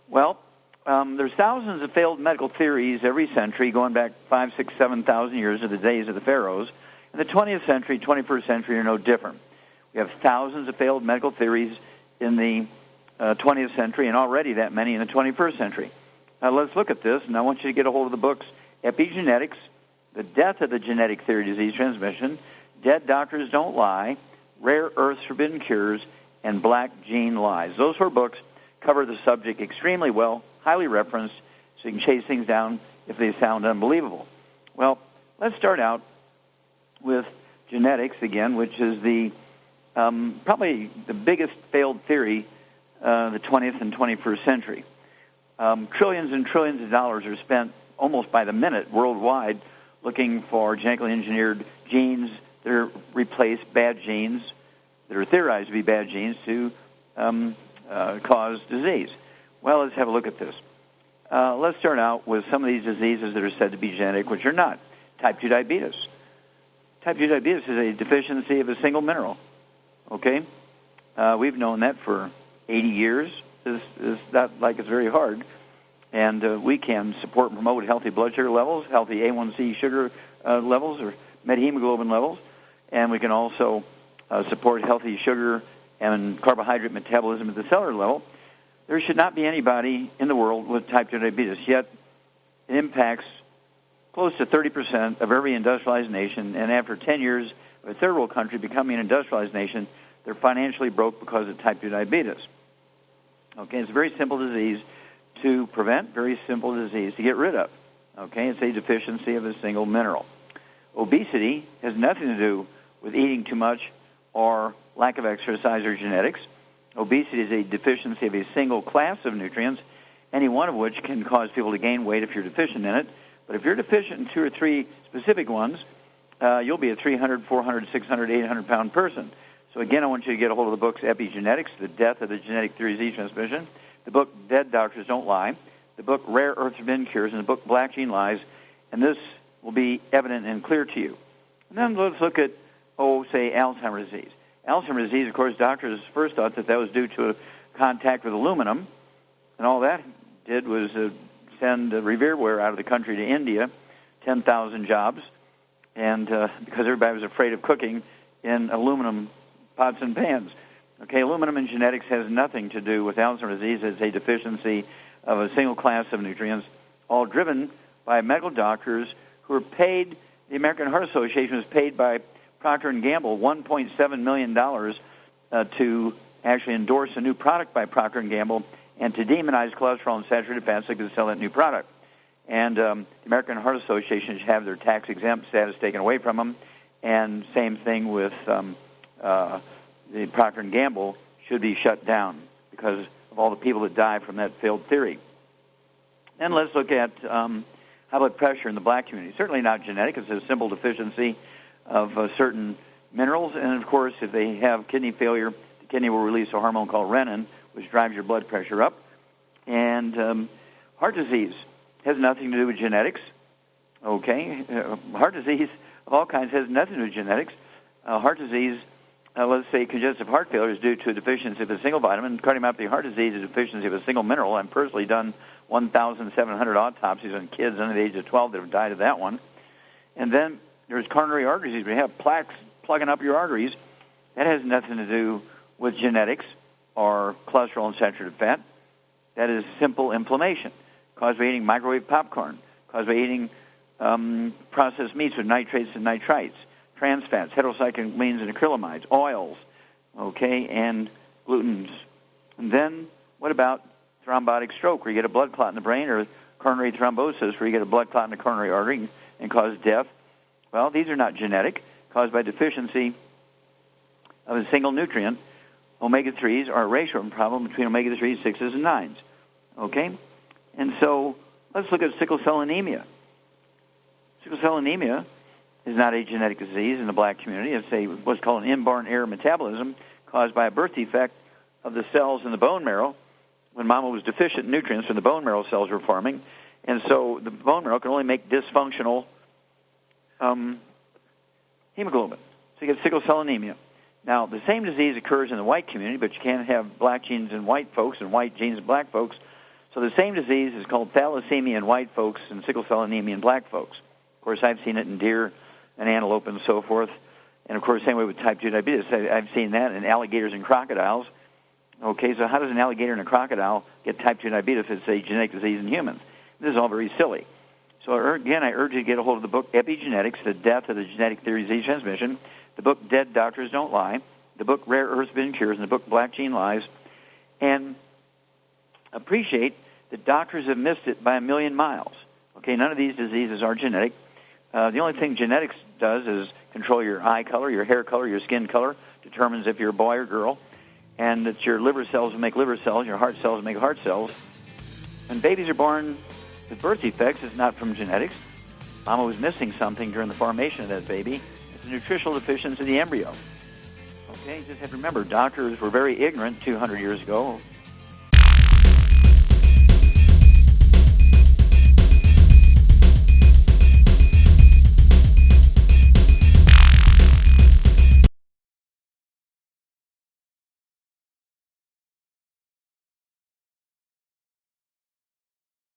Well, there's thousands of failed medical theories every century, going back 5, 6, 7,000 years to the days of the pharaohs. In the 20th century, 21st century are no different. We have thousands of failed medical theories in the 20th century, and already that many in the 21st century. Now let's look at this, and I want you to get a hold of the books Epigenetics, The Death of the Genetic Theory of Disease Transmission, Dead Doctors Don't Lie, Rare Earth's Forbidden Cures, and Black Gene Lies. Those 4 books cover the subject extremely well, highly referenced, so you can chase things down if they sound unbelievable. Well, let's start out with genetics again, which is the probably the biggest failed theory the 20th and 21st century. Trillions and trillions of dollars are spent almost by the minute worldwide looking for genetically engineered genes that replace bad genes that are theorized to be bad genes to cause disease. Well, let's have a look at this. Let's start out with some of these diseases that are said to be genetic, which are not. Type 2 diabetes. Type 2 diabetes is a deficiency of a single mineral. Okay? We've known that for 80 years. It's not like it's very hard. And we can support and promote healthy blood sugar levels, healthy A1C sugar levels, or methemoglobin levels. And we can also support healthy sugar and carbohydrate metabolism at the cellular level. There should not be anybody in the world with type 2 diabetes, yet it impacts close to 30% of every industrialized nation, and after 10 years of a third world country becoming an industrialized nation, they're financially broke because of type 2 diabetes. Okay, it's a very simple disease to prevent, very simple disease to get rid of. Okay, it's a deficiency of a single mineral. Obesity has nothing to do with eating too much or lack of exercise or genetics. Obesity is a deficiency of a single class of nutrients, any one of which can cause people to gain weight if you're deficient in it. But if you're deficient in 2 or 3 specific ones, you'll be a 300, 400, 600, 800-pound person. So again, I want you to get a hold of the books Epigenetics, The Death of the Genetic Theory of Disease Transmission, the book Dead Doctors Don't Lie, the book Rare Earth's Forbidden Cures, and the book Black Gene Lies, and this will be evident and clear to you. And then let's look at, say, Alzheimer's disease. Alzheimer's disease, of course, doctors first thought that was due to contact with aluminum, and all that did was send Reversible out of the country to India, 10,000 jobs, and because everybody was afraid of cooking in aluminum pots and pans. Okay, aluminum in genetics has nothing to do with Alzheimer's disease. It's a deficiency of a single class of nutrients, all driven by medical doctors who are paid. The American Heart Association was paid by Procter & Gamble $1.7 million to actually endorse a new product by Procter & Gamble and to demonize cholesterol and saturated fats so they could sell that new product. And the American Heart Association should have their tax-exempt status taken away from them, and same thing with the Procter & Gamble should be shut down because of all the people that die from that failed theory. And let's look at high blood pressure in the black community. Certainly not genetic. It's a simple deficiency of certain minerals. And, of course, if they have kidney failure, the kidney will release a hormone called renin, which drives your blood pressure up. And heart disease has nothing to do with genetics. Okay? Heart disease of all kinds has nothing to do with genetics. Heart disease, let's say congestive heart failure, is due to a deficiency of a single vitamin. Cardiomyopathy heart disease is a deficiency of a single mineral. I've personally done 1,700 autopsies on kids under the age of 12 that have died of that one. And then there's coronary artery disease. We have plaques plugging up your arteries. That has nothing to do with genetics or cholesterol and saturated fat. That is simple inflammation caused by eating microwave popcorn, caused by eating processed meats with nitrates and nitrites, trans fats, heterocyclamines and acrylamides, oils, okay, and glutens. And then what about thrombotic stroke, where you get a blood clot in the brain, or coronary thrombosis, where you get a blood clot in the coronary artery and cause death? Well, these are not genetic, caused by deficiency of a single nutrient. Omega-3s are a ratio problem between omega-3s, 6s, and 9s. Okay? And so let's look at sickle cell anemia. Sickle cell anemia is not a genetic disease in the black community. It's what's called an inborn error metabolism caused by a birth defect of the cells in the bone marrow when mama was deficient in nutrients when the bone marrow cells were forming. And so the bone marrow can only make dysfunctional hemoglobin. So you get sickle cell anemia. Now, the same disease occurs in the white community, but you can't have black genes in white folks and white genes in black folks. So the same disease is called thalassemia in white folks and sickle cell anemia in black folks. Of course, I've seen it in deer and antelope and so forth. And, of course, same way with type 2 diabetes. I've seen that in alligators and crocodiles. Okay, so how does an alligator and a crocodile get type 2 diabetes if it's a genetic disease in humans? This is all very silly. So, again, I urge you to get a hold of the book Epigenetics, The Death of the Genetic Theory of Disease Transmission, the book Dead Doctors Don't Lie, the book Rare Earths Forbidden Cures, and the book Black Gene Lies, and appreciate that doctors have missed it by a million miles. Okay, none of these diseases are genetic. The only thing genetics does is control your eye color, your hair color, your skin color, determines if you're a boy or girl, and that your liver cells will make liver cells, your heart cells will make heart cells. When babies are born with birth defects, it's not from genetics. Mama was missing something during the formation of that baby. It's a nutritional deficiency of the embryo. Okay, you just have to remember, doctors were very ignorant 200 years ago,